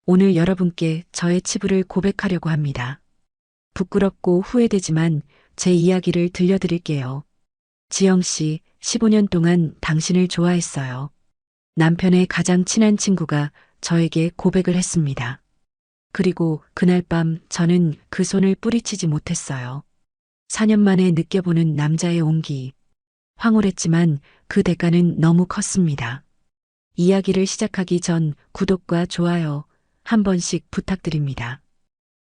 오늘 여러분께 저의 치부를 고백하려고 합니다. 부끄럽고 후회되지만 제 이야기를 들려드릴게요. 지영 씨, 15년 동안 당신을 좋아했어요. 남편의 가장 친한 친구가 저에게 고백을 했습니다. 그리고 그날 밤 저는 그 손을 뿌리치지 못했어요. 4년 만에 느껴보는 남자의 온기. 황홀했지만 그 대가는 너무 컸습니다. 이야기를 시작하기 전 구독과 좋아요 한 번씩 부탁드립니다.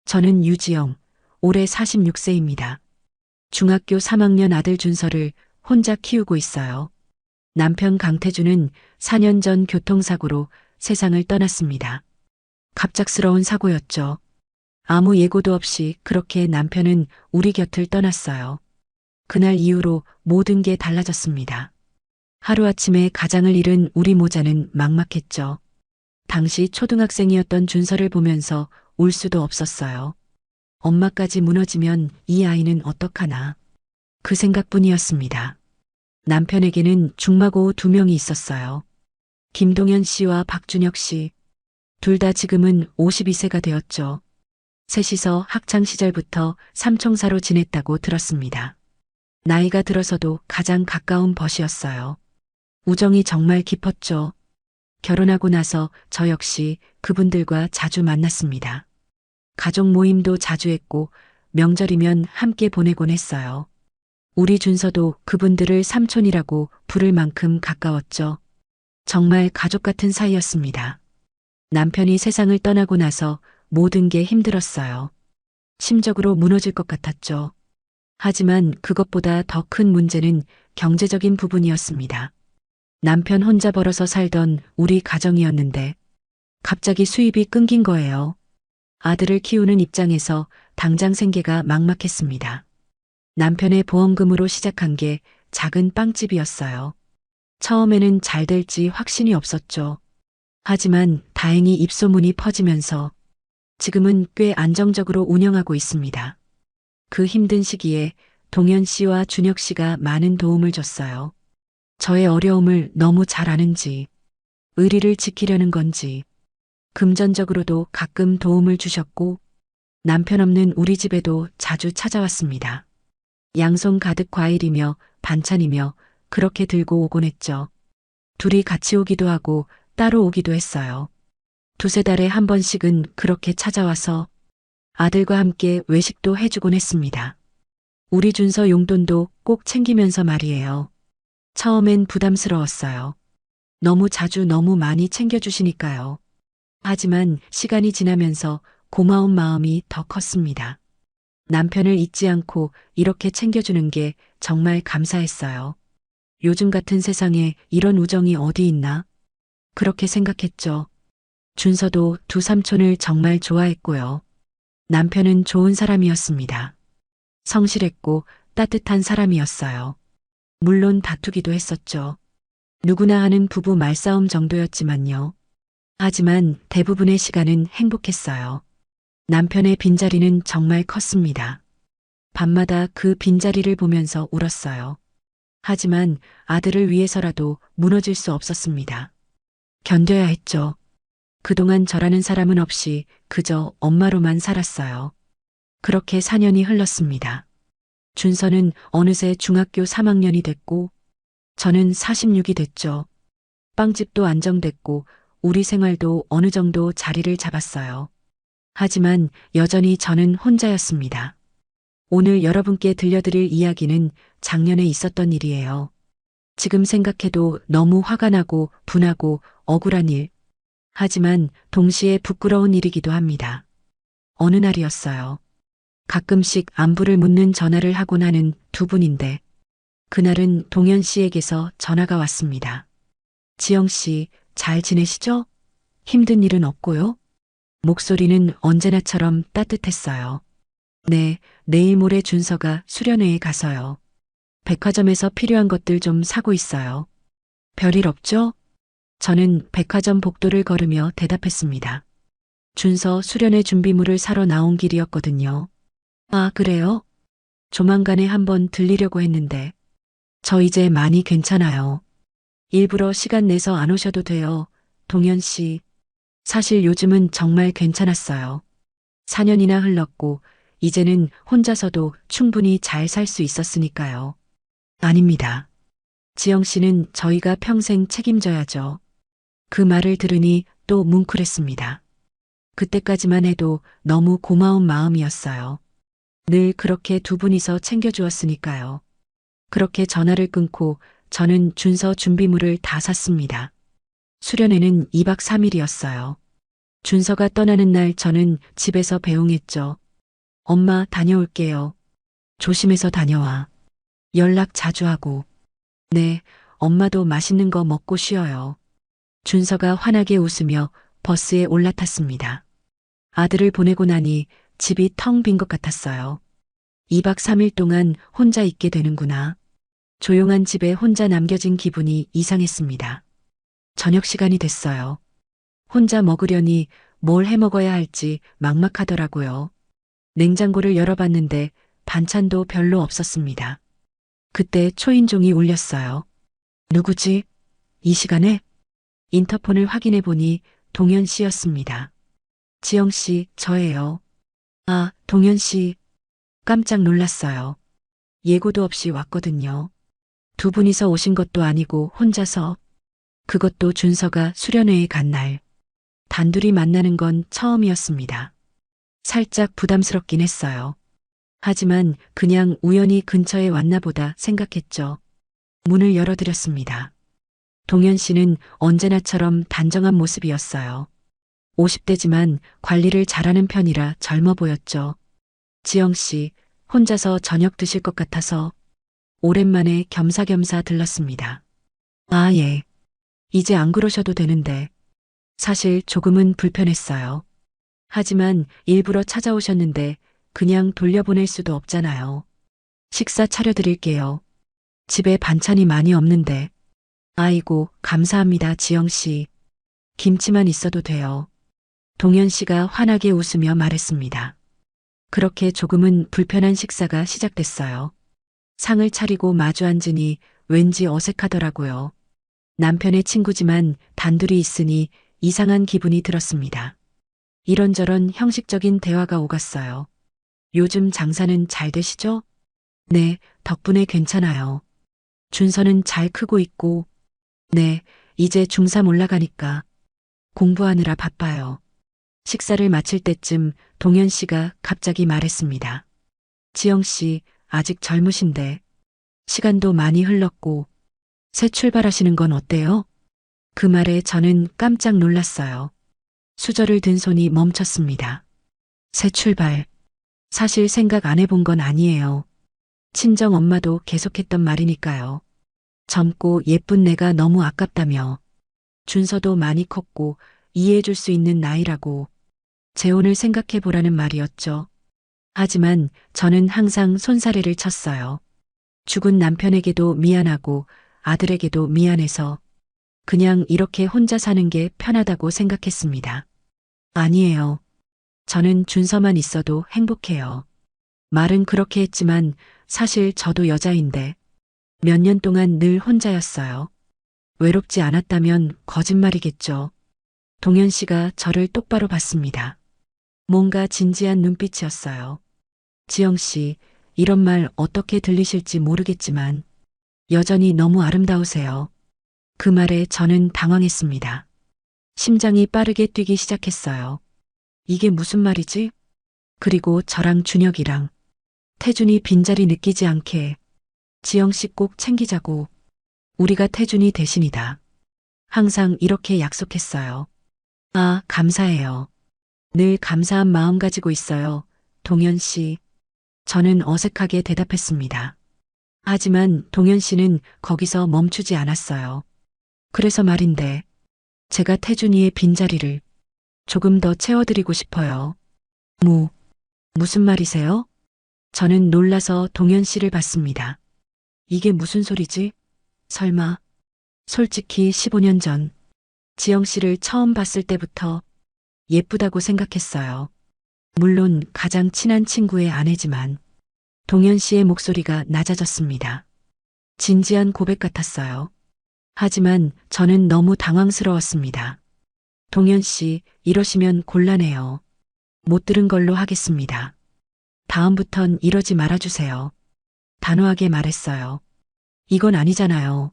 저는 유지영, 올해 46세입니다. 중학교 3학년 아들 준서를 혼자 키우고 있어요. 남편 강태주는 4년 전 교통사고로 세상을 떠났습니다. 갑작스러운 사고였죠. 아무 예고도 없이 그렇게 남편은 우리 곁을 떠났어요. 그날 이후로 모든 게 달라졌습니다. 하루아침에 가장을 잃은 우리 모자는 막막했죠. 당시 초등학생이었던 준서를 보면서 울 수도 없었어요. 엄마까지 무너지면 이 아이는 어떡하나. 그 생각뿐이었습니다. 남편에게는 중마고 2명이 있었어요. 김동현 씨와 박준혁 씨. 둘 다 지금은 52세가 되었죠. 셋이서 학창 시절부터 삼총사로 지냈다고 들었습니다. 나이가 들어서도 가장 가까운 벗이었어요. 우정이 정말 깊었죠. 결혼하고 나서 저 역시 그분들과 자주 만났습니다. 가족 모임도 자주 했고 명절이면 함께 보내곤 했어요. 우리 준서도 그분들을 삼촌이라고 부를 만큼 가까웠죠. 정말 가족 같은 사이였습니다. 남편이 세상을 떠나고 나서 모든 게 힘들었어요. 심적으로 무너질 것 같았죠. 하지만 그것보다 더 큰 문제는 경제적인 부분이었습니다. 남편 혼자 벌어서 살던 우리 가정이었는데 갑자기 수입이 끊긴 거예요. 아들을 키우는 입장에서 당장 생계가 막막했습니다. 남편의 보험금으로 시작한 게 작은 빵집이었어요. 처음에는 잘 될지 확신이 없었죠. 하지만 다행히 입소문이 퍼지면서 지금은 꽤 안정적으로 운영하고 있습니다. 그 힘든 시기에 동현 씨와 준혁 씨가 많은 도움을 줬어요. 저의 어려움을 너무 잘 아는지, 의리를 지키려는 건지, 금전적으로도 가끔 도움을 주셨고, 남편 없는 우리 집에도 자주 찾아왔습니다. 양손 가득 과일이며 반찬이며 그렇게 들고 오곤 했죠. 둘이 같이 오기도 하고 따로 오기도 했어요. 2~3달에 한 번씩은 그렇게 찾아와서 아들과 함께 외식도 해주곤 했습니다. 우리 준서 용돈도 꼭 챙기면서 말이에요. 처음엔 부담스러웠어요. 너무 자주 너무 많이 챙겨주시니까요. 하지만 시간이 지나면서 고마운 마음이 더 컸습니다. 남편을 잊지 않고 이렇게 챙겨주는 게 정말 감사했어요. 요즘 같은 세상에 이런 우정이 어디 있나? 그렇게 생각했죠. 준서도 두 삼촌을 정말 좋아했고요. 남편은 좋은 사람이었습니다. 성실했고 따뜻한 사람이었어요. 물론 다투기도 했었죠. 누구나 하는 부부 말싸움 정도였지만요. 하지만 대부분의 시간은 행복했어요. 남편의 빈자리는 정말 컸습니다. 밤마다 그 빈자리를 보면서 울었어요. 하지만 아들을 위해서라도 무너질 수 없었습니다. 견뎌야 했죠. 그동안 저라는 사람은 없이 그저 엄마로만 살았어요. 그렇게 4년이 흘렀습니다. 준서는 어느새 중학교 3학년이 됐고 저는 46이 됐죠. 빵집도 안정됐고 우리 생활도 어느 정도 자리를 잡았어요. 하지만 여전히 저는 혼자였습니다. 오늘 여러분께 들려드릴 이야기는 작년에 있었던 일이에요. 지금 생각해도 너무 화가 나고 분하고 억울한 일. 하지만 동시에 부끄러운 일이기도 합니다. 어느 날이었어요. 가끔씩 안부를 묻는 전화를 하곤 하는 두 분인데 그날은 동현 씨에게서 전화가 왔습니다. 지영 씨, 잘 지내시죠? 힘든 일은 없고요? 목소리는 언제나처럼 따뜻했어요. 네, 내일 모레 준서가 수련회에 가서요. 백화점에서 필요한 것들 좀 사고 있어요. 별일 없죠? 저는 백화점 복도를 걸으며 대답했습니다. 준서 수련회 준비물을 사러 나온 길이었거든요. 아, 그래요? 조만간에 한번 들리려고 했는데. 저 이제 많이 괜찮아요. 일부러 시간 내서 안 오셔도 돼요. 동현 씨. 사실 요즘은 정말 괜찮았어요. 4년이나 흘렀고, 이제는 혼자서도 충분히 잘 살 수 있었으니까요. 아닙니다. 지영 씨는 저희가 평생 책임져야죠. 그 말을 들으니 또 뭉클했습니다. 그때까지만 해도 너무 고마운 마음이었어요. 늘 그렇게 두 분이서 챙겨주었으니까요. 그렇게 전화를 끊고 저는 준서 준비물을 다 샀습니다. 수련회는 2박 3일이었어요. 준서가 떠나는 날 저는 집에서 배웅했죠. 엄마 다녀올게요. 조심해서 다녀와. 연락 자주 하고. 네, 엄마도 맛있는 거 먹고 쉬어요. 준서가 환하게 웃으며 버스에 올라탔습니다. 아들을 보내고 나니 집이 텅 빈 것 같았어요. 2박 3일 동안 혼자 있게 되는구나. 조용한 집에 혼자 남겨진 기분이 이상했습니다. 저녁 시간이 됐어요. 혼자 먹으려니 뭘 해 먹어야 할지 막막하더라고요. 냉장고를 열어봤는데 반찬도 별로 없었습니다. 그때 초인종이 울렸어요. 누구지? 이 시간에? 인터폰을 확인해 보니 동현 씨였습니다. 지영 씨, 저예요. 아, 동현 씨. 깜짝 놀랐어요. 예고도 없이 왔거든요. 두 분이서 오신 것도 아니고 혼자서. 그것도 준서가 수련회에 간 날. 단둘이 만나는 건 처음이었습니다. 살짝 부담스럽긴 했어요. 하지만 그냥 우연히 근처에 왔나 보다 생각했죠. 문을 열어드렸습니다. 동현 씨는 언제나처럼 단정한 모습이었어요. 50대지만 관리를 잘하는 편이라 젊어 보였죠. 지영 씨, 혼자서 저녁 드실 것 같아서 오랜만에 겸사겸사 들렀습니다. 아, 예. 이제 안 그러셔도 되는데. 사실 조금은 불편했어요. 하지만 일부러 찾아오셨는데 그냥 돌려보낼 수도 없잖아요. 식사 차려드릴게요. 집에 반찬이 많이 없는데. 아이고, 감사합니다, 지영 씨. 김치만 있어도 돼요. 동현 씨가 환하게 웃으며 말했습니다. 그렇게 조금은 불편한 식사가 시작됐어요. 상을 차리고 마주 앉으니 왠지 어색하더라고요. 남편의 친구지만 단둘이 있으니 이상한 기분이 들었습니다. 이런저런 형식적인 대화가 오갔어요. 요즘 장사는 잘 되시죠? 네, 덕분에 괜찮아요. 준서는 잘 크고 있고, 네, 이제 중3 올라가니까 공부하느라 바빠요. 식사를 마칠 때쯤 동현 씨가 갑자기 말했습니다. 지영 씨, 아직 젊으신데, 시간도 많이 흘렀고, 새 출발하시는 건 어때요? 그 말에 저는 깜짝 놀랐어요. 수저를 든 손이 멈췄습니다. 새 출발. 사실 생각 안 해본 건 아니에요. 친정 엄마도 계속했던 말이니까요. 젊고 예쁜 내가 너무 아깝다며. 준서도 많이 컸고 이해해줄 수 있는 나이라고. 재혼을 생각해 보라는 말이었죠. 하지만 저는 항상 손사래를 쳤어요. 죽은 남편에게도 미안하고 아들에게도 미안해서 그냥 이렇게 혼자 사는 게 편하다고 생각했습니다. 아니에요. 저는 준서만 있어도 행복해요. 말은 그렇게 했지만 사실 저도 여자인데 몇 년 동안 늘 혼자였어요. 외롭지 않았다면 거짓말이겠죠. 동현 씨가 저를 똑바로 봤습니다. 뭔가 진지한 눈빛이었어요. 지영 씨, 이런 말 어떻게 들리실지 모르겠지만 여전히 너무 아름다우세요. 그 말에 저는 당황했습니다. 심장이 빠르게 뛰기 시작했어요. 이게 무슨 말이지? 그리고 저랑 준혁이랑 태준이 빈자리 느끼지 않게 지영 씨 꼭 챙기자고. 우리가 태준이 대신이다. 항상 이렇게 약속했어요. 아, 감사해요. 늘 감사한 마음 가지고 있어요. 동현 씨. 저는 어색하게 대답했습니다. 하지만 동현 씨는 거기서 멈추지 않았어요. 그래서 말인데, 제가 태준이의 빈자리를 조금 더 채워드리고 싶어요. 무슨 말이세요? 저는 놀라서 동현 씨를 봤습니다. 이게 무슨 소리지? 설마. 솔직히 15년 전, 지영 씨를 처음 봤을 때부터 예쁘다고 생각했어요. 물론 가장 친한 친구의 아내지만, 동현 씨의 목소리가 낮아졌습니다. 진지한 고백 같았어요. 하지만 저는 너무 당황스러웠습니다. 동현 씨, 이러시면 곤란해요. 못 들은 걸로 하겠습니다. 다음부턴 이러지 말아주세요. 단호하게 말했어요. 이건 아니잖아요.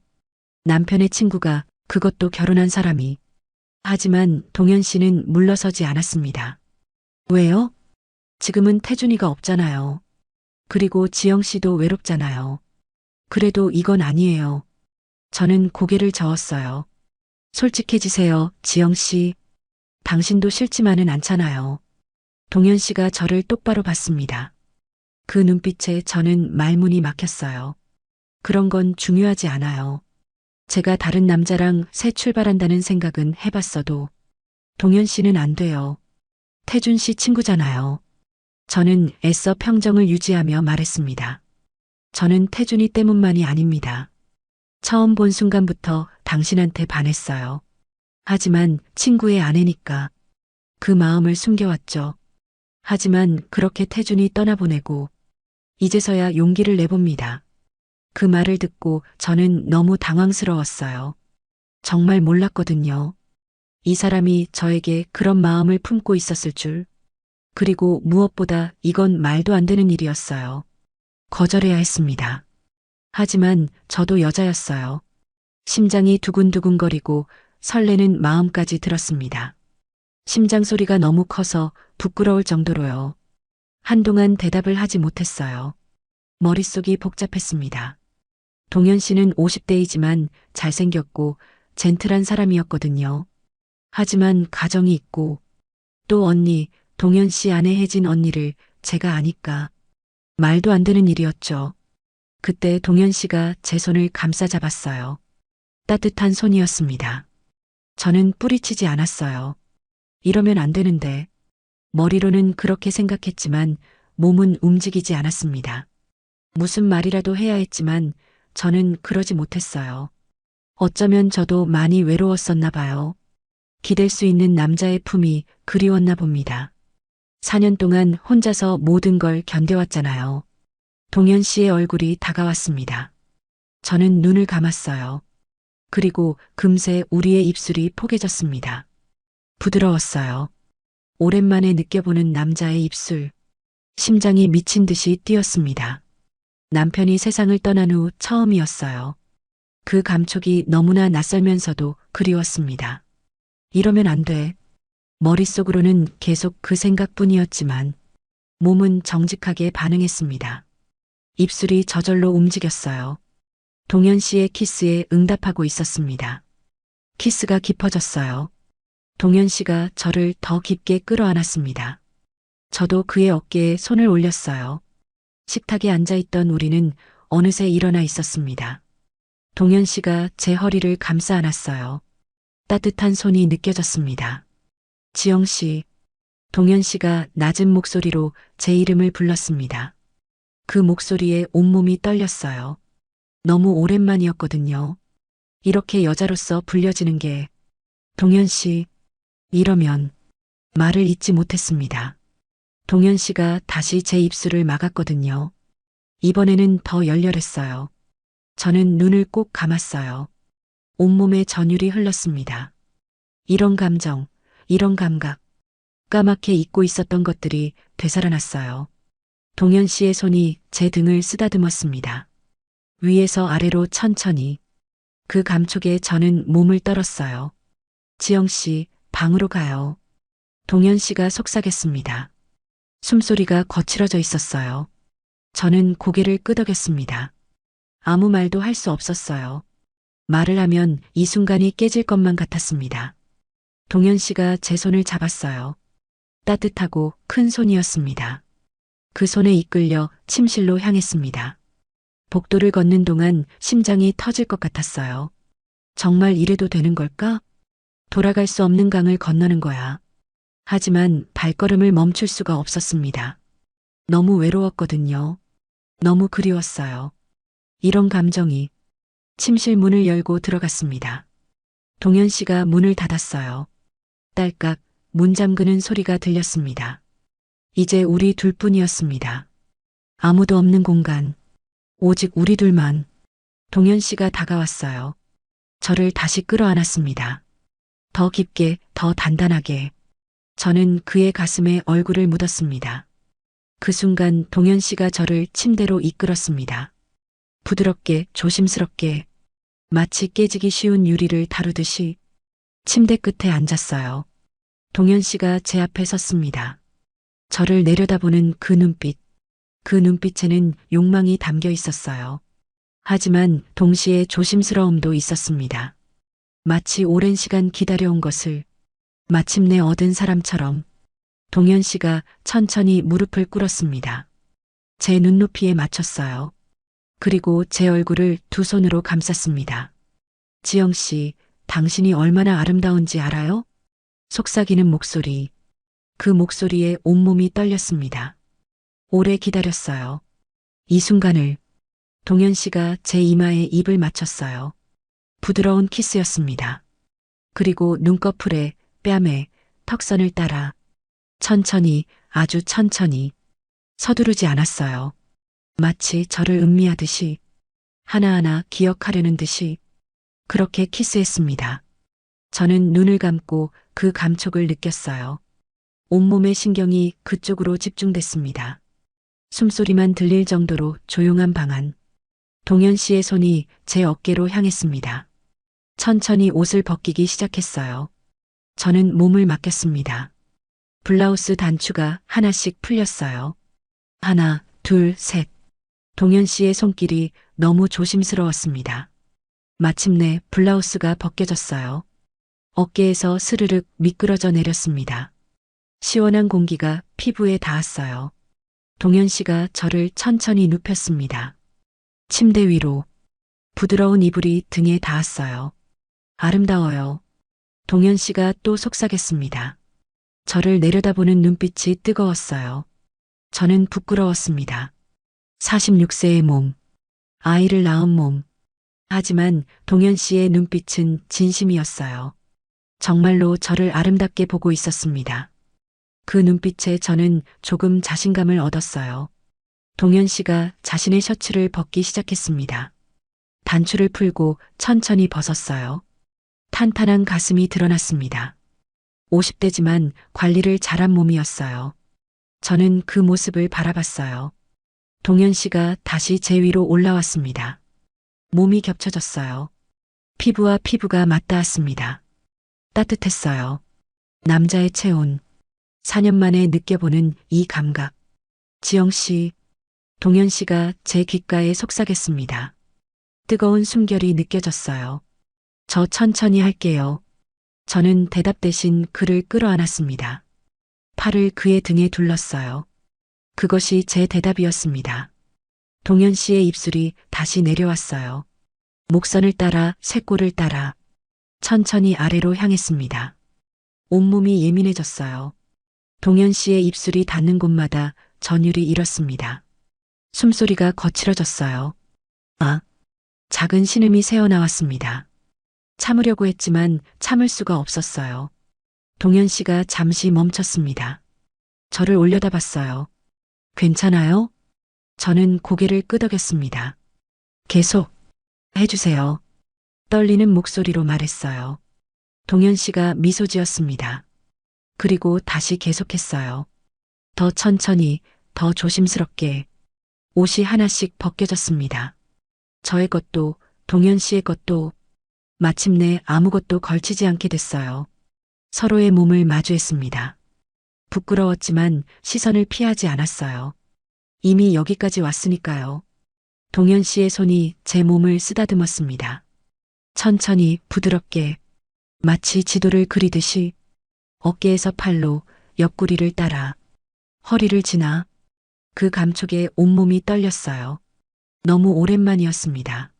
남편의 친구가, 그것도 결혼한 사람이. 하지만 동현 씨는 물러서지 않았습니다. 왜요? 지금은 태준이가 없잖아요. 그리고 지영 씨도 외롭잖아요. 그래도 이건 아니에요. 저는 고개를 저었어요. 솔직해지세요, 지영 씨. 당신도 싫지만은 않잖아요. 동현 씨가 저를 똑바로 봤습니다. 그 눈빛에 저는 말문이 막혔어요. 그런 건 중요하지 않아요. 제가 다른 남자랑 새 출발한다는 생각은 해봤어도 동현 씨는 안 돼요. 태준 씨 친구잖아요. 저는 애써 평정을 유지하며 말했습니다. 저는 태준이 때문만이 아닙니다. 처음 본 순간부터 당신한테 반했어요. 하지만 친구의 아내니까 그 마음을 숨겨왔죠. 하지만 그렇게 태준이 떠나보내고 이제서야 용기를 내봅니다. 그 말을 듣고 저는 너무 당황스러웠어요. 정말 몰랐거든요. 이 사람이 저에게 그런 마음을 품고 있었을 줄. 그리고 무엇보다 이건 말도 안 되는 일이었어요. 거절해야 했습니다. 하지만 저도 여자였어요. 심장이 두근두근거리고 설레는 마음까지 들었습니다. 심장 소리가 너무 커서 부끄러울 정도로요. 한동안 대답을 하지 못했어요. 머릿속이 복잡했습니다. 동현 씨는 50대이지만 잘생겼고 젠틀한 사람이었거든요. 하지만 가정이 있고 또 언니, 동현 씨 아내 혜진 언니를 제가 아니까 말도 안 되는 일이었죠. 그때 동현 씨가 제 손을 감싸 잡았어요. 따뜻한 손이었습니다. 저는 뿌리치지 않았어요. 이러면 안 되는데. 머리로는 그렇게 생각했지만 몸은 움직이지 않았습니다. 무슨 말이라도 해야 했지만 저는 그러지 못했어요. 어쩌면 저도 많이 외로웠었나 봐요. 기댈 수 있는 남자의 품이 그리웠나 봅니다. 4년 동안 혼자서 모든 걸 견뎌왔잖아요. 동현 씨의 얼굴이 다가왔습니다. 저는 눈을 감았어요. 그리고 금세 우리의 입술이 포개졌습니다. 부드러웠어요. 오랜만에 느껴보는 남자의 입술. 심장이 미친 듯이 뛰었습니다. 남편이 세상을 떠난 후 처음이었어요. 그 감촉이 너무나 낯설면서도 그리웠습니다. 이러면 안 돼. 머릿속으로는 계속 그 생각뿐이었지만 몸은 정직하게 반응했습니다. 입술이 저절로 움직였어요. 동현 씨의 키스에 응답하고 있었습니다. 키스가 깊어졌어요. 동현 씨가 저를 더 깊게 끌어안았습니다. 저도 그의 어깨에 손을 올렸어요. 식탁에 앉아있던 우리는 어느새 일어나 있었습니다. 동현 씨가 제 허리를 감싸 안았어요. 따뜻한 손이 느껴졌습니다. 지영 씨, 동현 씨가 낮은 목소리로 제 이름을 불렀습니다. 그 목소리에 온몸이 떨렸어요. 너무 오랜만이었거든요. 이렇게 여자로서 불려지는 게. 동현 씨, 이러면 말을 잇지 못했습니다. 동현 씨가 다시 제 입술을 막았거든요. 이번에는 더 열렬했어요. 저는 눈을 꼭 감았어요. 온몸에 전율이 흘렀습니다. 이런 감정, 이런 감각, 까맣게 잊고 있었던 것들이 되살아났어요. 동현 씨의 손이 제 등을 쓰다듬었습니다. 위에서 아래로 천천히. 그 감촉에 저는 몸을 떨었어요. 지영 씨, 방으로 가요. 동현 씨가 속삭였습니다. 숨소리가 거칠어져 있었어요. 저는 고개를 끄덕였습니다. 아무 말도 할 수 없었어요. 말을 하면 이 순간이 깨질 것만 같았습니다. 동현 씨가 제 손을 잡았어요. 따뜻하고 큰 손이었습니다. 그 손에 이끌려 침실로 향했습니다. 복도를 걷는 동안 심장이 터질 것 같았어요. 정말 이래도 되는 걸까? 돌아갈 수 없는 강을 건너는 거야. 하지만 발걸음을 멈출 수가 없었습니다. 너무 외로웠거든요. 너무 그리웠어요. 이런 감정이. 침실 문을 열고 들어갔습니다. 동현 씨가 문을 닫았어요. 딸깍 문 잠그는 소리가 들렸습니다. 이제 우리 둘뿐이었습니다. 아무도 없는 공간. 오직 우리 둘만. 동현 씨가 다가왔어요. 저를 다시 끌어안았습니다. 더 깊게, 더 단단하게. 저는 그의 가슴에 얼굴을 묻었습니다. 그 순간 동현 씨가 저를 침대로 이끌었습니다. 부드럽게, 조심스럽게, 마치 깨지기 쉬운 유리를 다루듯이 침대 끝에 앉았어요. 동현 씨가 제 앞에 섰습니다. 저를 내려다보는 그 눈빛, 그 눈빛에는 욕망이 담겨 있었어요. 하지만 동시에 조심스러움도 있었습니다. 마치 오랜 시간 기다려온 것을 마침내 얻은 사람처럼 동현 씨가 천천히 무릎을 꿇었습니다. 제 눈높이에 맞췄어요. 그리고 제 얼굴을 두 손으로 감쌌습니다. 지영 씨, 당신이 얼마나 아름다운지 알아요? 속삭이는 목소리. 그 목소리에 온몸이 떨렸습니다. 오래 기다렸어요. 이 순간을. 동현 씨가 제 이마에 입을 맞췄어요. 부드러운 키스였습니다. 그리고 눈꺼풀에, 뺨에, 턱선을 따라 천천히, 아주 천천히 서두르지 않았어요. 마치 저를 음미하듯이, 하나하나 기억하려는 듯이 그렇게 키스했습니다. 저는 눈을 감고 그 감촉을 느꼈어요. 온몸의 신경이 그쪽으로 집중됐습니다. 숨소리만 들릴 정도로 조용한 방 안. 동현 씨의 손이 제 어깨로 향했습니다. 천천히 옷을 벗기기 시작했어요. 저는 몸을 맡겼습니다. 블라우스 단추가 하나씩 풀렸어요. 하나, 둘, 셋. 동현 씨의 손길이 너무 조심스러웠습니다. 마침내 블라우스가 벗겨졌어요. 어깨에서 스르륵 미끄러져 내렸습니다. 시원한 공기가 피부에 닿았어요. 동현 씨가 저를 천천히 눕혔습니다. 침대 위로 부드러운 이불이 등에 닿았어요. 아름다워요. 동현 씨가 또 속삭였습니다. 저를 내려다보는 눈빛이 뜨거웠어요. 저는 부끄러웠습니다. 46세의 몸, 아이를 낳은 몸. 하지만 동현 씨의 눈빛은 진심이었어요. 정말로 저를 아름답게 보고 있었습니다. 그 눈빛에 저는 조금 자신감을 얻었어요. 동현 씨가 자신의 셔츠를 벗기 시작했습니다. 단추를 풀고 천천히 벗었어요. 탄탄한 가슴이 드러났습니다. 50대지만 관리를 잘한 몸이었어요. 저는 그 모습을 바라봤어요. 동현 씨가 다시 제 위로 올라왔습니다. 몸이 겹쳐졌어요. 피부와 피부가 맞닿았습니다. 따뜻했어요. 남자의 체온. 4년 만에 느껴보는 이 감각. 지영 씨, 동현 씨가 제 귓가에 속삭였습니다. 뜨거운 숨결이 느껴졌어요. 저 천천히 할게요. 저는 대답 대신 그를 끌어안았습니다. 팔을 그의 등에 둘렀어요. 그것이 제 대답이었습니다. 동현 씨의 입술이 다시 내려왔어요. 목선을 따라 쇄골을 따라 천천히 아래로 향했습니다. 온몸이 예민해졌어요. 동현 씨의 입술이 닿는 곳마다 전율이 일었습니다. 숨소리가 거칠어졌어요. 아, 작은 신음이 새어나왔습니다. 참으려고 했지만 참을 수가 없었어요. 동현 씨가 잠시 멈췄습니다. 저를 올려다봤어요. 괜찮아요? 저는 고개를 끄덕였습니다. 계속 해주세요. 떨리는 목소리로 말했어요. 동현 씨가 미소 지었습니다. 그리고 다시 계속했어요. 더 천천히, 더 조심스럽게. 옷이 하나씩 벗겨졌습니다. 저의 것도, 동현 씨의 것도, 마침내 아무것도 걸치지 않게 됐어요. 서로의 몸을 마주했습니다. 부끄러웠지만 시선을 피하지 않았어요. 이미 여기까지 왔으니까요. 동현 씨의 손이 제 몸을 쓰다듬었습니다. 천천히 부드럽게 마치 지도를 그리듯이 어깨에서 팔로 옆구리를 따라 허리를 지나 그 감촉에 온몸이 떨렸어요. 너무 오랜만이었습니다.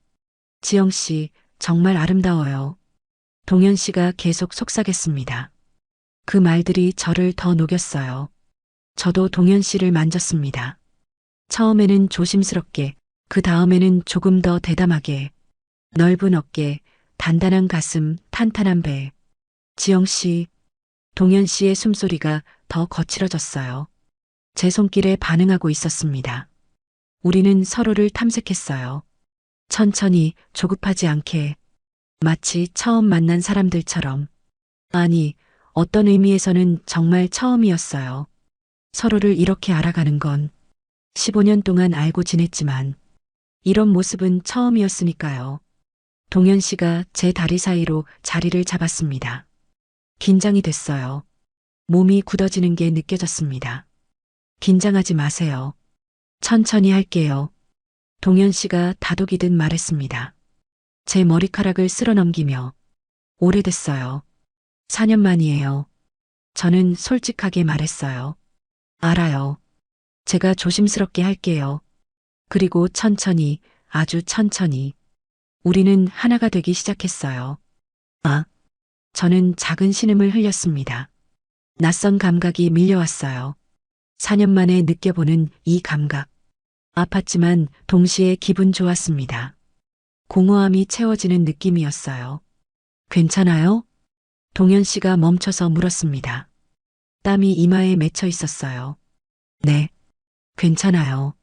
지영 씨, 정말 아름다워요. 동현 씨가 계속 속삭였습니다. 그 말들이 저를 더 녹였어요. 저도 동현 씨를 만졌습니다. 처음에는 조심스럽게, 그 다음에는 조금 더 대담하게. 넓은 어깨, 단단한 가슴, 탄탄한 배. 지영 씨, 동현 씨의 숨소리가 더 거칠어졌어요. 제 손길에 반응하고 있었습니다. 우리는 서로를 탐색했어요. 천천히, 조급하지 않게, 마치 처음 만난 사람들처럼. 아니, 어떤 의미에서는 정말 처음이었어요. 서로를 이렇게 알아가는 건 15년 동안 알고 지냈지만 이런 모습은 처음이었으니까요. 동현 씨가 제 다리 사이로 자리를 잡았습니다. 긴장이 됐어요. 몸이 굳어지는 게 느껴졌습니다. 긴장하지 마세요. 천천히 할게요. 동현 씨가 다독이듯 말했습니다. 제 머리카락을 쓸어 넘기며 오래됐어요. 4년 만이에요. 저는 솔직하게 말했어요. 알아요. 제가 조심스럽게 할게요. 그리고 천천히, 아주 천천히. 우리는 하나가 되기 시작했어요. 아, 저는 작은 신음을 흘렸습니다. 낯선 감각이 밀려왔어요. 4년 만에 느껴보는 이 감각. 아팠지만 동시에 기분 좋았습니다. 공허함이 채워지는 느낌이었어요. 괜찮아요? 동현 씨가 멈춰서 물었습니다. 땀이 이마에 맺혀 있었어요. 네, 괜찮아요.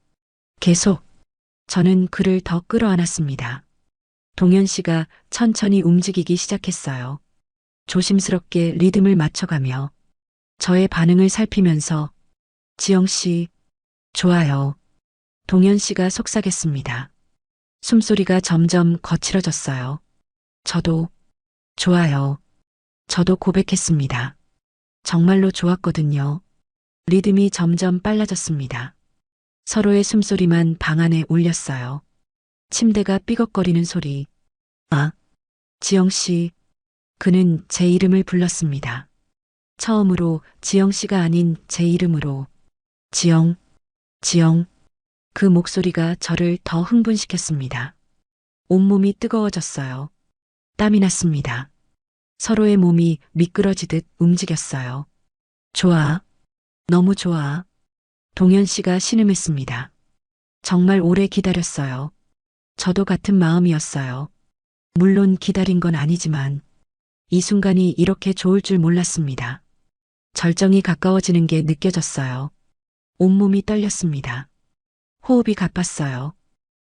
계속. 저는 그를 더 끌어안았습니다. 동현 씨가 천천히 움직이기 시작했어요. 조심스럽게 리듬을 맞춰가며 저의 반응을 살피면서 지영 씨, 좋아요. 동현 씨가 속삭였습니다. 숨소리가 점점 거칠어졌어요. 저도, 좋아요. 저도 고백했습니다. 정말로 좋았거든요. 리듬이 점점 빨라졌습니다. 서로의 숨소리만 방 안에 울렸어요. 침대가 삐걱거리는 소리. 아, 지영 씨. 그는 제 이름을 불렀습니다. 처음으로 지영 씨가 아닌 제 이름으로. 지영, 지영. 그 목소리가 저를 더 흥분시켰습니다. 온몸이 뜨거워졌어요. 땀이 났습니다. 서로의 몸이 미끄러지듯 움직였어요. 좋아. 너무 좋아. 동현 씨가 신음했습니다. 정말 오래 기다렸어요. 저도 같은 마음이었어요. 물론 기다린 건 아니지만 이 순간이 이렇게 좋을 줄 몰랐습니다. 절정이 가까워지는 게 느껴졌어요. 온몸이 떨렸습니다. 호흡이 가빴어요.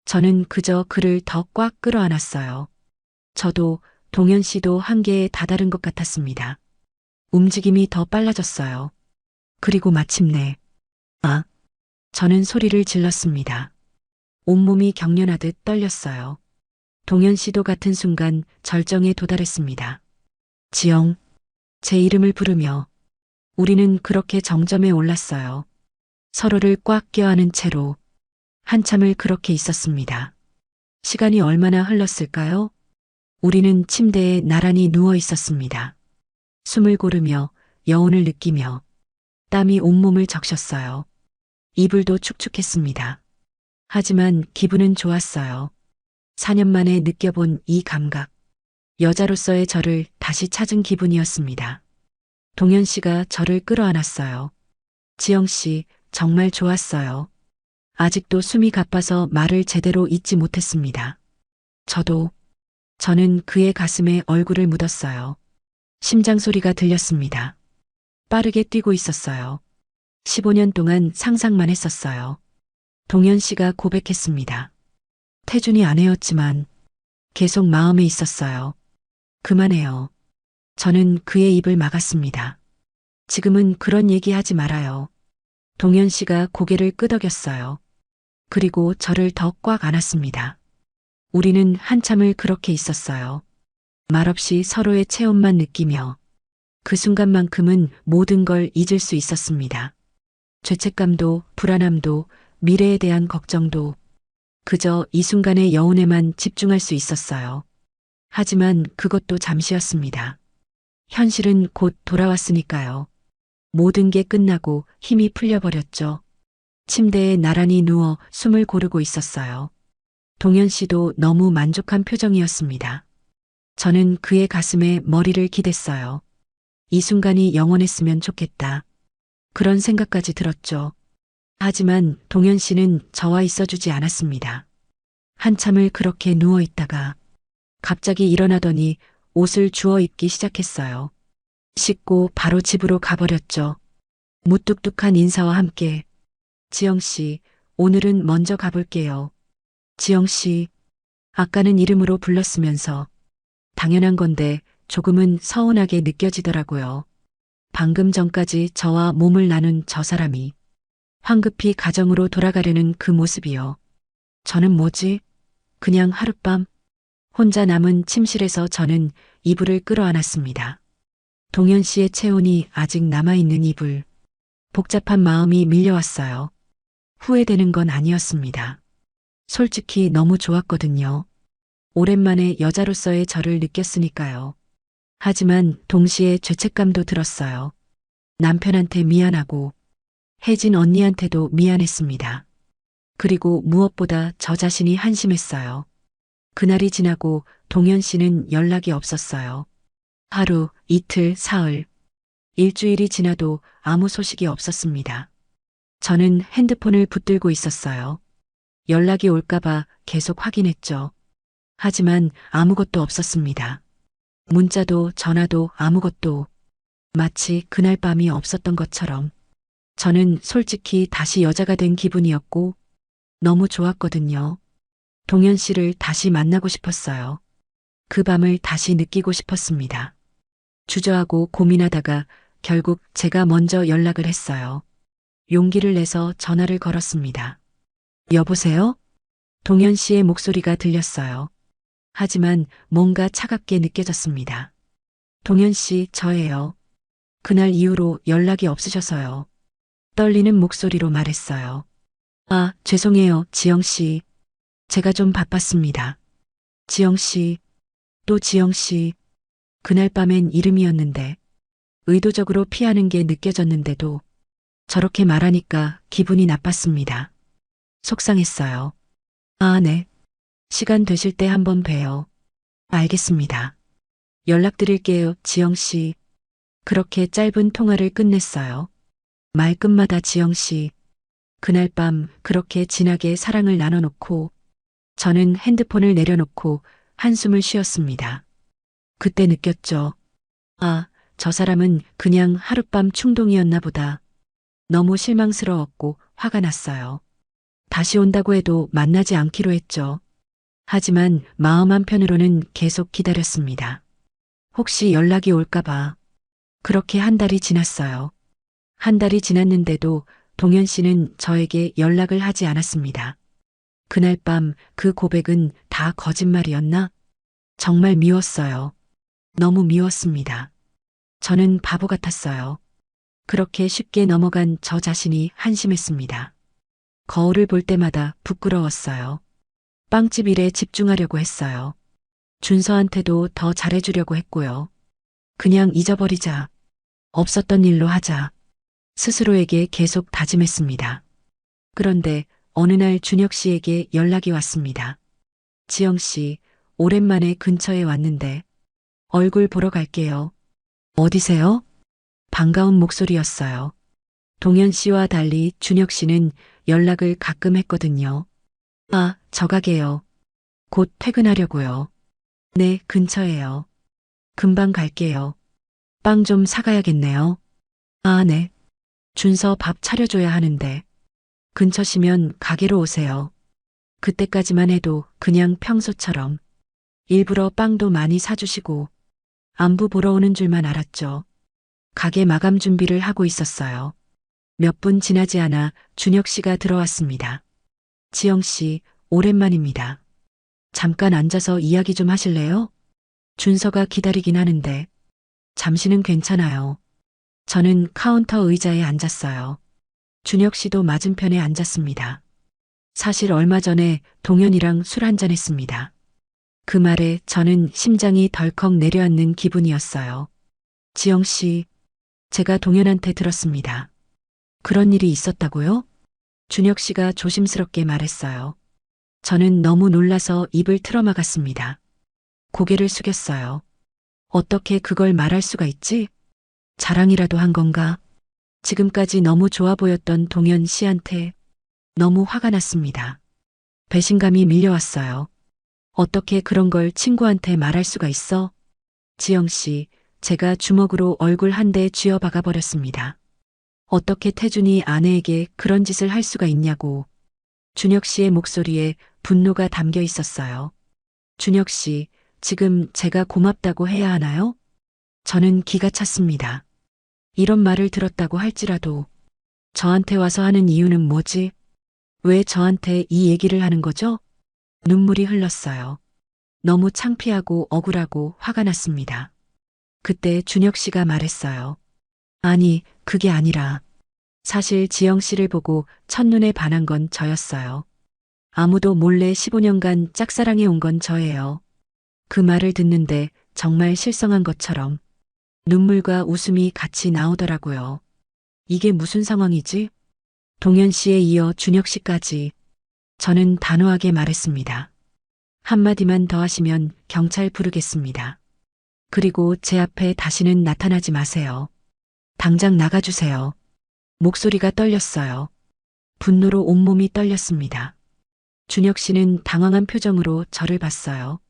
저는 그저 그를 더 꽉 끌어안았어요. 저도 동현 씨도 한계에 다다른 것 같았습니다. 움직임이 더 빨라졌어요. 그리고 마침내, 아, 저는 소리를 질렀습니다. 온몸이 경련하듯 떨렸어요. 동현 씨도 같은 순간 절정에 도달했습니다. 지영, 제 이름을 부르며 우리는 그렇게 정점에 올랐어요. 서로를 꽉 껴안은 채로 한참을 그렇게 있었습니다. 시간이 얼마나 흘렀을까요? 우리는 침대에 나란히 누워 있었습니다. 숨을 고르며 여운을 느끼며 땀이 온몸을 적셨어요. 이불도 축축했습니다. 하지만 기분은 좋았어요. 4년 만에 느껴본 이 감각. 여자로서의 저를 다시 찾은 기분이었습니다. 동현 씨가 저를 끌어안았어요. 지영 씨, 정말 좋았어요. 아직도 숨이 가빠서 말을 제대로 잇지 못했습니다. 저는 그의 가슴에 얼굴을 묻었어요. 심장 소리가 들렸습니다. 빠르게 뛰고 있었어요. 15년 동안 상상만 했었어요. 동현 씨가 고백했습니다. 태준이 아내였지만 계속 마음에 있었어요. 그만해요. 저는 그의 입을 막았습니다. 지금은 그런 얘기 하지 말아요. 동현 씨가 고개를 끄덕였어요. 그리고 저를 더 꽉 안았습니다. 우리는 한참을 그렇게 있었어요. 말없이 서로의 체온만 느끼며 그 순간만큼은 모든 걸 잊을 수 있었습니다. 죄책감도 불안함도 미래에 대한 걱정도 그저 이 순간의 여운에만 집중할 수 있었어요. 하지만 그것도 잠시였습니다. 현실은 곧 돌아왔으니까요. 모든 게 끝나고 힘이 풀려버렸죠. 침대에 나란히 누워 숨을 고르고 있었어요. 동현 씨도 너무 만족한 표정이었습니다. 저는 그의 가슴에 머리를 기댔어요. 이 순간이 영원했으면 좋겠다. 그런 생각까지 들었죠. 하지만 동현 씨는 저와 있어주지 않았습니다. 한참을 그렇게 누워 있다가 갑자기 일어나더니 옷을 주워 입기 시작했어요. 씻고 바로 집으로 가버렸죠. 무뚝뚝한 인사와 함께 지영 씨, 오늘은 먼저 가볼게요. 지영 씨, 아까는 이름으로 불렀으면서 당연한 건데 조금은 서운하게 느껴지더라고요. 방금 전까지 저와 몸을 나눈 저 사람이 황급히 가정으로 돌아가려는 그 모습이요. 저는 뭐지? 그냥 하룻밤 혼자 남은 침실에서 저는 이불을 끌어안았습니다. 동현 씨의 체온이 아직 남아있는 이불. 복잡한 마음이 밀려왔어요. 후회되는 건 아니었습니다. 솔직히 너무 좋았거든요. 오랜만에 여자로서의 저를 느꼈으니까요. 하지만 동시에 죄책감도 들었어요. 남편한테 미안하고 혜진 언니한테도 미안했습니다. 그리고 무엇보다 저 자신이 한심했어요. 그날이 지나고 동현 씨는 연락이 없었어요. 하루, 이틀, 사흘, 일주일이 지나도 아무 소식이 없었습니다. 저는 핸드폰을 붙들고 있었어요. 연락이 올까봐 계속 확인했죠. 하지만 아무것도 없었습니다. 문자도 전화도 아무것도 마치 그날 밤이 없었던 것처럼 저는 솔직히 다시 여자가 된 기분이었고 너무 좋았거든요. 동현 씨를 다시 만나고 싶었어요. 그 밤을 다시 느끼고 싶었습니다. 주저하고 고민하다가 결국 제가 먼저 연락을 했어요. 용기를 내서 전화를 걸었습니다. 여보세요? 동현 씨의 목소리가 들렸어요. 하지만 뭔가 차갑게 느껴졌습니다. 동현 씨, 저예요. 그날 이후로 연락이 없으셔서요. 떨리는 목소리로 말했어요. 아, 죄송해요, 지영 씨. 제가 좀 바빴습니다. 지영 씨, 또 지영 씨. 그날 밤엔 이름이었는데 의도적으로 피하는 게 느껴졌는데도 저렇게 말하니까 기분이 나빴습니다. 속상했어요. 아, 네. 시간 되실 때 한번 봬요. 알겠습니다. 연락드릴게요, 지영 씨. 그렇게 짧은 통화를 끝냈어요. 말끝마다 지영 씨. 그날 밤 그렇게 진하게 사랑을 나눠놓고 저는 핸드폰을 내려놓고 한숨을 쉬었습니다. 그때 느꼈죠. 아, 저 사람은 그냥 하룻밤 충동이었나 보다. 너무 실망스러웠고 화가 났어요. 다시 온다고 해도 만나지 않기로 했죠. 하지만 마음 한편으로는 계속 기다렸습니다. 혹시 연락이 올까봐. 그렇게 한 달이 지났어요. 한 달이 지났는데도 동현 씨는 저에게 연락을 하지 않았습니다. 그날 밤 그 고백은 다 거짓말이었나? 정말 미웠어요. 너무 미웠습니다. 저는 바보 같았어요. 그렇게 쉽게 넘어간 저 자신이 한심했습니다. 거울을 볼 때마다 부끄러웠어요. 빵집 일에 집중하려고 했어요. 준서한테도 더 잘해주려고 했고요. 그냥 잊어버리자. 없었던 일로 하자. 스스로에게 계속 다짐했습니다. 그런데 어느 날 준혁 씨에게 연락이 왔습니다. 지영 씨, 오랜만에 근처에 왔는데 얼굴 보러 갈게요. 어디세요? 반가운 목소리였어요. 동현 씨와 달리 준혁 씨는 연락을 가끔 했거든요. 아, 저 가게요. 곧 퇴근하려고요. 네, 근처에요. 금방 갈게요. 빵 좀 사가야겠네요. 아, 네. 준서 밥 차려줘야 하는데. 근처시면 가게로 오세요. 그때까지만 해도 그냥 평소처럼 일부러 빵도 많이 사주시고 안부 보러 오는 줄만 알았죠. 가게 마감 준비를 하고 있었어요. 몇 분 지나지 않아 준혁 씨가 들어왔습니다. 지영 씨, 오랜만입니다. 잠깐 앉아서 이야기 좀 하실래요? 준서가 기다리긴 하는데 잠시는 괜찮아요. 저는 카운터 의자에 앉았어요. 준혁 씨도 맞은편에 앉았습니다. 사실 얼마 전에 동현이랑 술 한잔 했습니다. 그 말에 저는 심장이 덜컥 내려앉는 기분이었어요. 지영 씨, 제가 동현한테 들었습니다. 그런 일이 있었다고요? 준혁 씨가 조심스럽게 말했어요. 저는 너무 놀라서 입을 틀어막았습니다. 고개를 숙였어요. 어떻게 그걸 말할 수가 있지? 자랑이라도 한 건가? 지금까지 너무 좋아 보였던 동현 씨한테 너무 화가 났습니다. 배신감이 밀려왔어요. 어떻게 그런 걸 친구한테 말할 수가 있어? 지영 씨, 제가 주먹으로 얼굴 한 대 쥐어박아 버렸습니다. 어떻게 태준이 아내에게 그런 짓을 할 수가 있냐고. 준혁 씨의 목소리에 분노가 담겨 있었어요. 준혁 씨, 지금 제가 고맙다고 해야 하나요? 저는 기가 찼습니다. 이런 말을 들었다고 할지라도 저한테 와서 하는 이유는 뭐지? 왜 저한테 이 얘기를 하는 거죠? 눈물이 흘렀어요. 너무 창피하고 억울하고 화가 났습니다. 그때 준혁 씨가 말했어요. 아니, 그게 아니라 사실 지영 씨를 보고 첫눈에 반한 건 저였어요. 아무도 몰래 15년간 짝사랑해 온 건 저예요. 그 말을 듣는데 정말 실성한 것처럼 눈물과 웃음이 같이 나오더라고요. 이게 무슨 상황이지? 동현 씨에 이어 준혁 씨까지. 저는 단호하게 말했습니다. 한마디만 더 하시면 경찰 부르겠습니다. 그리고 제 앞에 다시는 나타나지 마세요. 당장 나가주세요. 목소리가 떨렸어요. 분노로 온몸이 떨렸습니다. 준혁 씨는 당황한 표정으로 저를 봤어요.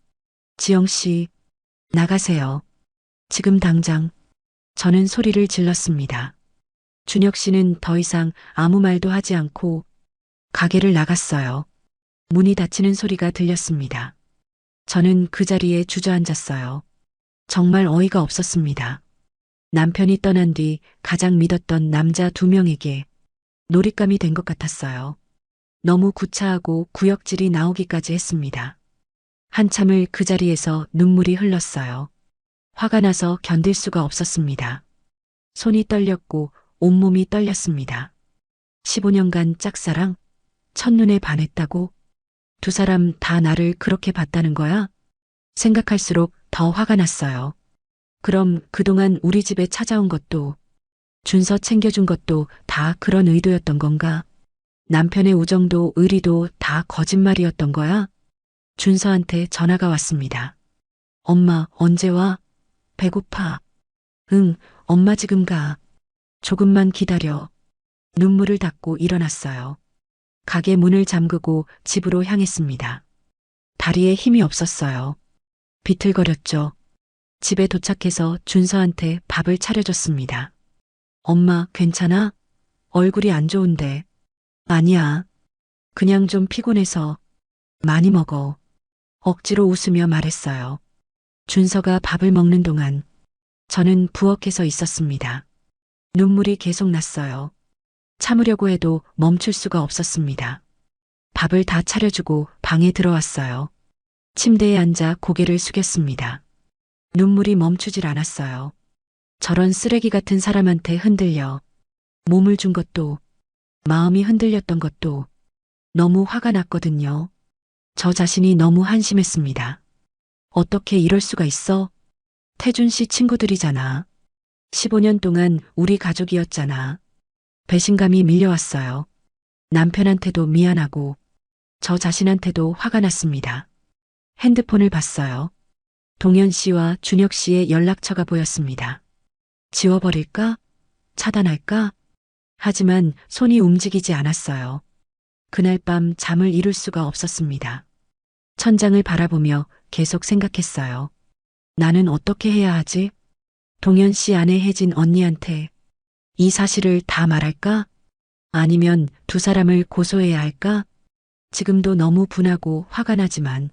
지영 씨, 나가세요. 지금 당장. 저는 소리를 질렀습니다. 준혁 씨는 더 이상 아무 말도 하지 않고 가게를 나갔어요. 문이 닫히는 소리가 들렸습니다. 저는 그 자리에 주저앉았어요. 정말 어이가 없었습니다. 남편이 떠난 뒤 가장 믿었던 남자 2명에게 놀잇감이 된 것 같았어요. 너무 구차하고 구역질이 나오기까지 했습니다. 한참을 그 자리에서 눈물이 흘렀어요. 화가 나서 견딜 수가 없었습니다. 손이 떨렸고 온몸이 떨렸습니다. 15년간 짝사랑, 첫눈에 반했다고? 두 사람 다 나를 그렇게 봤다는 거야? 생각할수록 더 화가 났어요. 그럼 그동안 우리 집에 찾아온 것도, 준서 챙겨준 것도 다 그런 의도였던 건가? 남편의 우정도 의리도 다 거짓말이었던 거야? 준서한테 전화가 왔습니다. 엄마, 언제 와? 배고파. 응, 엄마 지금 가. 조금만 기다려. 눈물을 닦고 일어났어요. 가게 문을 잠그고 집으로 향했습니다. 다리에 힘이 없었어요. 비틀거렸죠. 집에 도착해서 준서한테 밥을 차려줬습니다. 엄마, 괜찮아? 얼굴이 안 좋은데. 아니야. 그냥 좀 피곤해서. 많이 먹어. 억지로 웃으며 말했어요. 준서가 밥을 먹는 동안 저는 부엌에서 있었습니다. 눈물이 계속 났어요. 참으려고 해도 멈출 수가 없었습니다. 밥을 다 차려주고 방에 들어왔어요. 침대에 앉아 고개를 숙였습니다. 눈물이 멈추질 않았어요. 저런 쓰레기 같은 사람한테 흔들려 몸을 준 것도, 마음이 흔들렸던 것도 너무 화가 났거든요. 저 자신이 너무 한심했습니다. 어떻게 이럴 수가 있어? 태준 씨 친구들이잖아. 15년 동안 우리 가족이었잖아. 배신감이 밀려왔어요. 남편한테도 미안하고 저 자신한테도 화가 났습니다. 핸드폰을 봤어요. 동현 씨와 준혁 씨의 연락처가 보였습니다. 지워버릴까? 차단할까? 하지만 손이 움직이지 않았어요. 그날 밤 잠을 이룰 수가 없었습니다. 천장을 바라보며 계속 생각했어요. 나는 어떻게 해야 하지? 동현 씨 아내 혜진 언니한테 이 사실을 다 말할까? 아니면 두 사람을 고소해야 할까? 지금도 너무 분하고 화가 나지만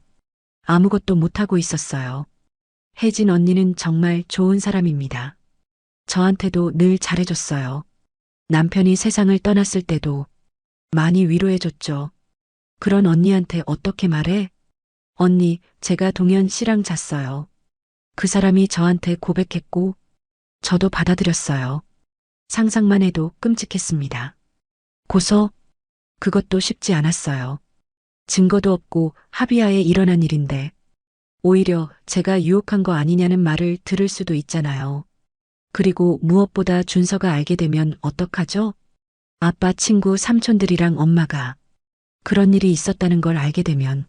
아무것도 못하고 있었어요. 혜진 언니는 정말 좋은 사람입니다. 저한테도 늘 잘해줬어요. 남편이 세상을 떠났을 때도 많이 위로해줬죠. 그런 언니한테 어떻게 말해? 언니, 제가 동현 씨랑 잤어요. 그 사람이 저한테 고백했고, 저도 받아들였어요. 상상만 해도 끔찍했습니다. 고소? 그것도 쉽지 않았어요. 증거도 없고 합의하에 일어난 일인데, 오히려 제가 유혹한 거 아니냐는 말을 들을 수도 있잖아요. 그리고 무엇보다 준서가 알게 되면 어떡하죠? 아빠 친구 삼촌들이랑 엄마가 그런 일이 있었다는 걸 알게 되면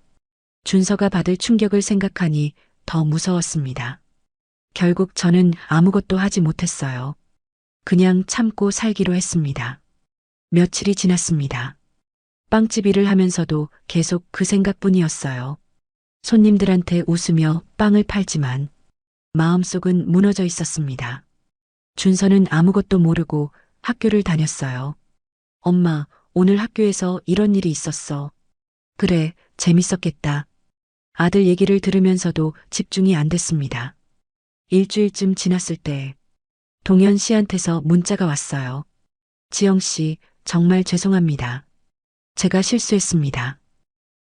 준서가 받을 충격을 생각하니 더 무서웠습니다. 결국 저는 아무것도 하지 못했어요. 그냥 참고 살기로 했습니다. 며칠이 지났습니다. 빵집 일을 하면서도 계속 그 생각뿐이었어요. 손님들한테 웃으며 빵을 팔지만 마음속은 무너져 있었습니다. 준서는 아무것도 모르고 학교를 다녔어요. 엄마, 오늘 학교에서 이런 일이 있었어. 그래, 재밌었겠다. 아들 얘기를 들으면서도 집중이 안 됐습니다. 일주일쯤 지났을 때 동현 씨한테서 문자가 왔어요. 지영 씨, 정말 죄송합니다. 제가 실수했습니다.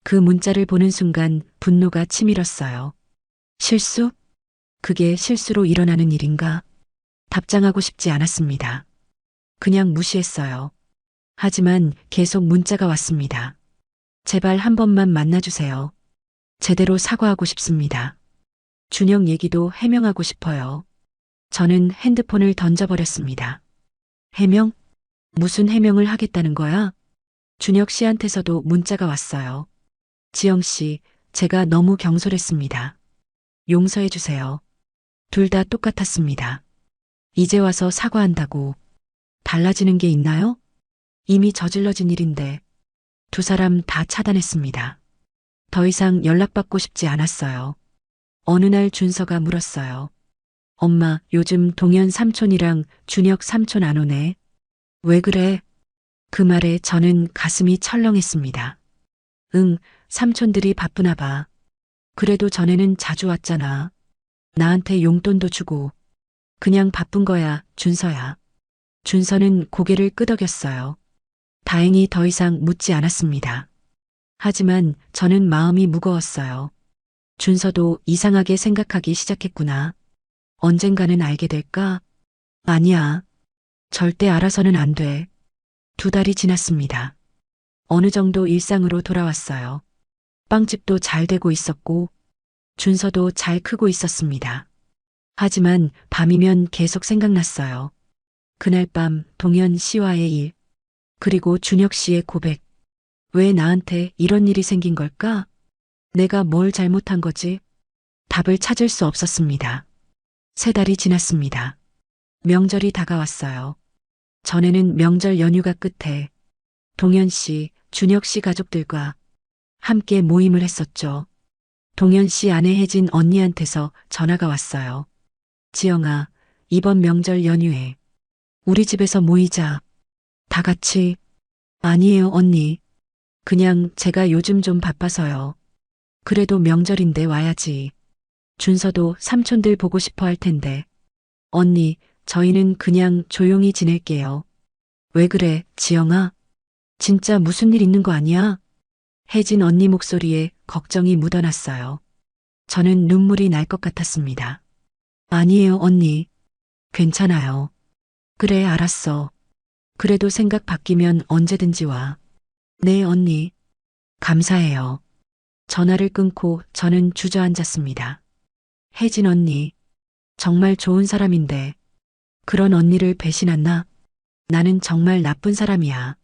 그 문자를 보는 순간 분노가 치밀었어요. 실수? 그게 실수로 일어나는 일인가? 답장하고 싶지 않았습니다. 그냥 무시했어요. 하지만 계속 문자가 왔습니다. 제발 한 번만 만나주세요. 제대로 사과하고 싶습니다. 준혁 얘기도 해명하고 싶어요. 저는 핸드폰을 던져버렸습니다. 해명? 무슨 해명을 하겠다는 거야? 준혁 씨한테서도 문자가 왔어요. 지영 씨, 제가 너무 경솔했습니다. 용서해 주세요. 둘 다 똑같았습니다. 이제 와서 사과한다고 달라지는 게 있나요? 이미 저질러진 일인데 두 사람 다 차단했습니다. 더 이상 연락받고 싶지 않았어요. 어느 날 준서가 물었어요. 엄마, 요즘 동현 삼촌이랑 준혁 삼촌 안 오네. 왜 그래? 그 말에 저는 가슴이 철렁했습니다. 응, 삼촌들이 바쁘나 봐. 그래도 전에는 자주 왔잖아. 나한테 용돈도 주고. 그냥 바쁜 거야, 준서야. 준서는 고개를 끄덕였어요. 다행히 더 이상 묻지 않았습니다. 하지만 저는 마음이 무거웠어요. 준서도 이상하게 생각하기 시작했구나. 언젠가는 알게 될까? 아니야. 절대 알아서는 안 돼. 두 달이 지났습니다. 어느 정도 일상으로 돌아왔어요. 빵집도 잘 되고 있었고, 준서도 잘 크고 있었습니다. 하지만 밤이면 계속 생각났어요. 그날 밤 동현 씨와의 일, 그리고 준혁 씨의 고백. 왜 나한테 이런 일이 생긴 걸까? 내가 뭘 잘못한 거지? 답을 찾을 수 없었습니다. 세 달이 지났습니다. 명절이 다가왔어요. 전에는 명절 연휴가 끝에 동현 씨, 준혁 씨 가족들과 함께 모임을 했었죠. 동현 씨 아내 혜진 언니한테서 전화가 왔어요. 지영아, 이번 명절 연휴에 우리 집에서 모이자. 다 같이. 아니에요, 언니. 그냥 제가 요즘 좀 바빠서요. 그래도 명절인데 와야지. 준서도 삼촌들 보고 싶어 할 텐데. 언니, 저희는 그냥 조용히 지낼게요. 왜 그래, 지영아? 진짜 무슨 일 있는 거 아니야? 혜진 언니 목소리에 걱정이 묻어났어요. 저는 눈물이 날 것 같았습니다. 아니에요, 언니. 괜찮아요. 그래, 알았어. 그래도 생각 바뀌면 언제든지 와. 네, 언니. 감사해요. 전화를 끊고 저는 주저앉았습니다. 혜진 언니. 정말 좋은 사람인데 그런 언니를 배신했나? 나는 정말 나쁜 사람이야.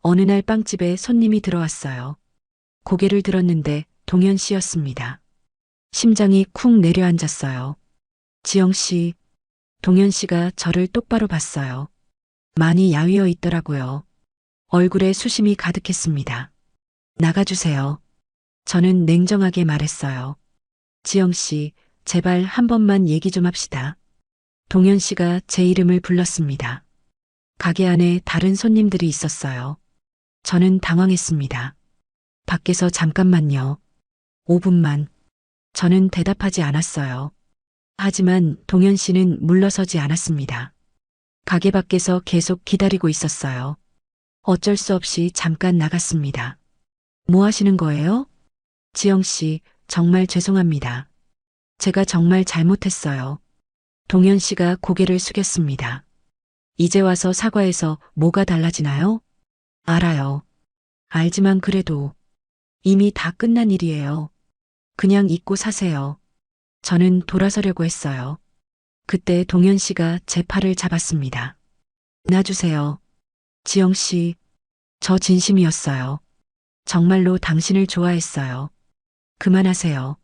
어느 날 빵집에 손님이 들어왔어요. 고개를 들었는데 동현 씨였습니다. 심장이 쿵 내려앉았어요. 지영 씨, 동현 씨가 저를 똑바로 봤어요. 많이 야위어 있더라고요. 얼굴에 수심이 가득했습니다. 나가주세요. 저는 냉정하게 말했어요. 지영 씨, 제발 한 번만 얘기 좀 합시다. 동현 씨가 제 이름을 불렀습니다. 가게 안에 다른 손님들이 있었어요. 저는 당황했습니다. 밖에서 잠깐만요. 5분만. 저는 대답하지 않았어요. 하지만 동현 씨는 물러서지 않았습니다. 가게 밖에서 계속 기다리고 있었어요. 어쩔 수 없이 잠깐 나갔습니다. 뭐 하시는 거예요? 지영 씨, 정말 죄송합니다. 제가 정말 잘못했어요. 동현 씨가 고개를 숙였습니다. 이제 와서 사과해서 뭐가 달라지나요? 알아요. 알지만 그래도 이미 다 끝난 일이에요. 그냥 잊고 사세요. 저는 돌아서려고 했어요. 그때 동현 씨가 제 팔을 잡았습니다. 놔주세요. 지영 씨, 저 진심이었어요. 정말로 당신을 좋아했어요. 그만하세요.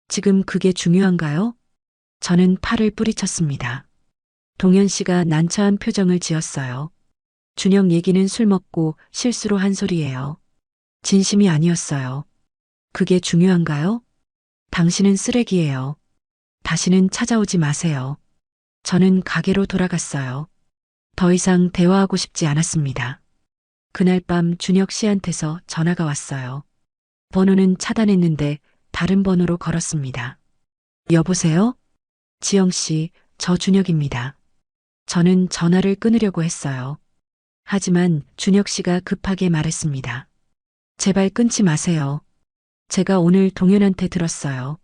지금 그게 중요한가요? 저는 팔을 뿌리쳤습니다. 동현 씨가 난처한 표정을 지었어요. 준혁 얘기는 술 먹고 실수로 한 소리예요. 진심이 아니었어요. 그게 중요한가요? 당신은 쓰레기예요. 다시는 찾아오지 마세요. 저는 가게로 돌아갔어요. 더 이상 대화하고 싶지 않았습니다. 그날 밤 준혁 씨한테서 전화가 왔어요. 번호는 차단했는데 다른 번호로 걸었습니다. 여보세요? 지영 씨, 저 준혁입니다. 저는 전화를 끊으려고 했어요. 하지만 준혁 씨가 급하게 말했습니다. 제발 끊지 마세요. 제가 오늘 동현한테 들었어요.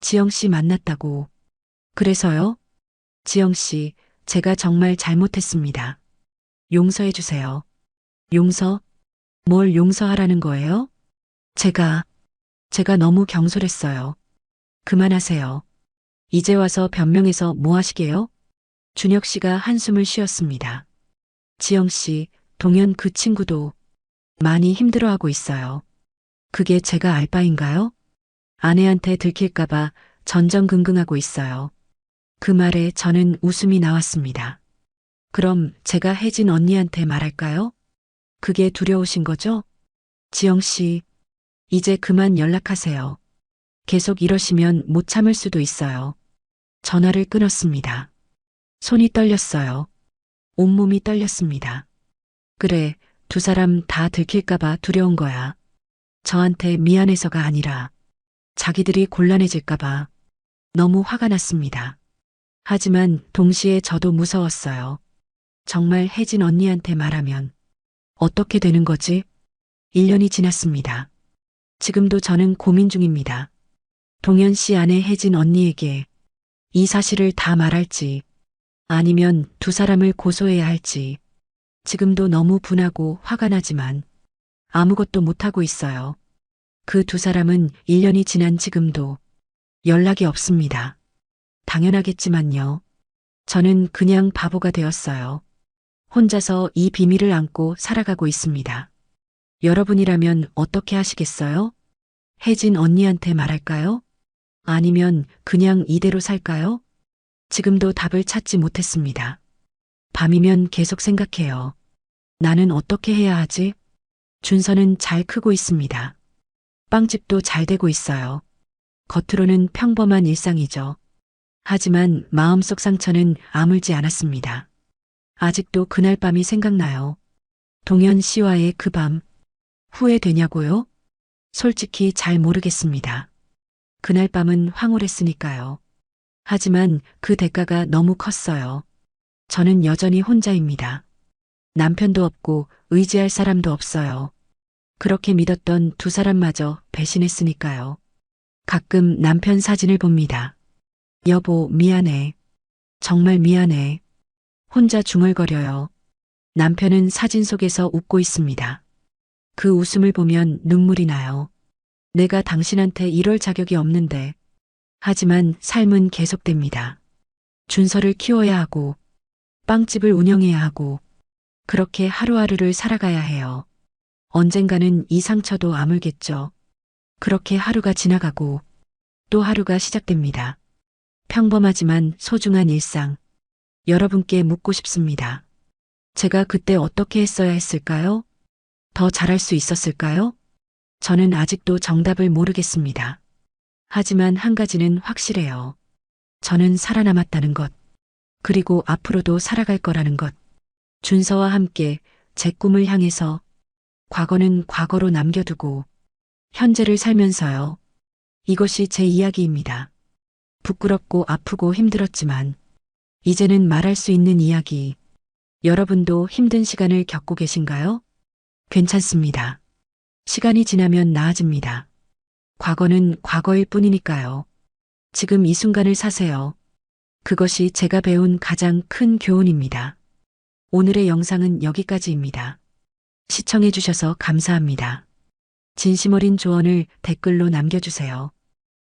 지영 씨 만났다고. 그래서요? 지영 씨, 제가 정말 잘못했습니다. 용서해 주세요. 용서? 뭘 용서하라는 거예요? 제가 너무 경솔했어요. 그만하세요. 이제 와서 변명해서 뭐 하시게요? 준혁 씨가 한숨을 쉬었습니다. 지영 씨, 동현 그 친구도 많이 힘들어하고 있어요. 그게 제가 알 바인가요? 아내한테 들킬까봐 전전긍긍하고 있어요. 그 말에 저는 웃음이 나왔습니다. 그럼 제가 혜진 언니한테 말할까요? 그게 두려우신 거죠? 지영 씨, 이제 그만 연락하세요. 계속 이러시면 못 참을 수도 있어요. 전화를 끊었습니다. 손이 떨렸어요. 온몸이 떨렸습니다. 그래, 두 사람 다 들킬까봐 두려운 거야. 저한테 미안해서가 아니라 자기들이 곤란해질까봐 너무 화가 났습니다. 하지만 동시에 저도 무서웠어요. 정말 혜진 언니한테 말하면 어떻게 되는 거지? 1년이 지났습니다. 지금도 저는 고민 중입니다. 동현 씨 아내 혜진 언니에게 이 사실을 다 말할지 아니면 두 사람을 고소해야 할지 지금도 너무 분하고 화가 나지만 아무것도 못하고 있어요. 그 두 사람은 1년이 지난 지금도 연락이 없습니다. 당연하겠지만요. 저는 그냥 바보가 되었어요. 혼자서 이 비밀을 안고 살아가고 있습니다. 여러분이라면 어떻게 하시겠어요? 혜진 언니한테 말할까요? 아니면 그냥 이대로 살까요? 지금도 답을 찾지 못했습니다. 밤이면 계속 생각해요. 나는 어떻게 해야 하지? 준서는 잘 크고 있습니다. 빵집도 잘 되고 있어요. 겉으로는 평범한 일상이죠. 하지만 마음속 상처는 아물지 않았습니다. 아직도 그날 밤이 생각나요. 동현 씨와의 그 밤, 후회되냐고요? 솔직히 잘 모르겠습니다. 그날 밤은 황홀했으니까요. 하지만 그 대가가 너무 컸어요. 저는 여전히 혼자입니다. 남편도 없고 의지할 사람도 없어요. 그렇게 믿었던 두 사람마저 배신했으니까요. 가끔 남편 사진을 봅니다. 여보, 미안해. 정말 미안해. 혼자 중얼거려요. 남편은 사진 속에서 웃고 있습니다. 그 웃음을 보면 눈물이 나요. 내가 당신한테 이럴 자격이 없는데. 하지만 삶은 계속됩니다. 준서를 키워야 하고, 빵집을 운영해야 하고, 그렇게 하루하루를 살아가야 해요. 언젠가는 이 상처도 아물겠죠. 그렇게 하루가 지나가고, 또 하루가 시작됩니다. 평범하지만 소중한 일상. 여러분께 묻고 싶습니다. 제가 그때 어떻게 했어야 했을까요? 더 잘할 수 있었을까요? 저는 아직도 정답을 모르겠습니다. 하지만 한 가지는 확실해요. 저는 살아남았다는 것. 그리고 앞으로도 살아갈 거라는 것. 준서와 함께 제 꿈을 향해서 과거는 과거로 남겨두고 현재를 살면서요. 이것이 제 이야기입니다. 부끄럽고 아프고 힘들었지만 이제는 말할 수 있는 이야기. 여러분도 힘든 시간을 겪고 계신가요? 괜찮습니다. 시간이 지나면 나아집니다. 과거는 과거일 뿐이니까요. 지금 이 순간을 사세요. 그것이 제가 배운 가장 큰 교훈입니다. 오늘의 영상은 여기까지입니다. 시청해주셔서 감사합니다. 진심 어린 조언을 댓글로 남겨주세요.